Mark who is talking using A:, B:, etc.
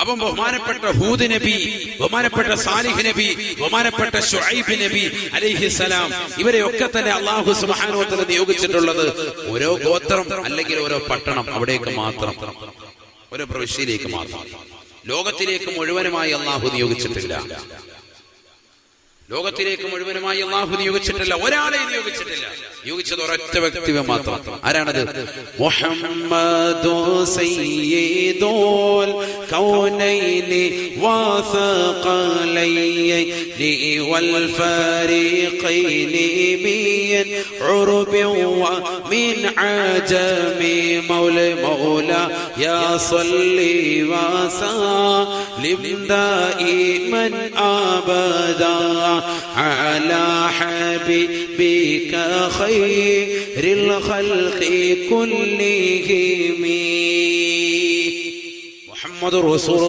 A: അപ്പം ബഹുമാനപ്പെട്ട ഹൂദ് നബി, ബഹുമാനപ്പെട്ട സാലിഹ് നബി, ബഹുമാനപ്പെട്ട ശുഐബ് നബി അലൈഹിസ്സലാം, ഇവരെയൊക്കെ തന്നെ അല്ലാഹു സുബ്ഹാനഹു വ തആല നിയോഗിച്ചിട്ടുള്ളത് ഓരോ ഗോത്രം അല്ലെങ്കിൽ ഓരോ പട്ടണം, അവിടേക്ക് മാത്രം, ഓരോ പ്രവിശ്യയിലേക്ക് മാത്രം. ലോകത്തിലേക്ക് മുഴുവനുമായി അല്ലാഹു നിയോഗിച്ചിട്ടില്ല. ലോകത്തിലേക്ക് മുഴുവനുമായി അല്ലാഹു നിയോഗിച്ചിട്ടില്ല. ഒരാളെ നിയോഗിച്ചിട്ടില്ല. നിയോഗിച്ചത് ഒരൊറ്റ വ്യക്തിയെ മാത്രം. ആരാണത്? മുഹമ്മദു സയ്യിദുൽ കൗനൈനി വസഖലൈനി വൽ ഫരീഖൈനി മിൻ ഉർബി വമിൻ അജമി മൗല യാ സല്ലി വസല്ലിം ദായിമൻ അബദാ على حبيبك خير الخلق كلهم محمد رسول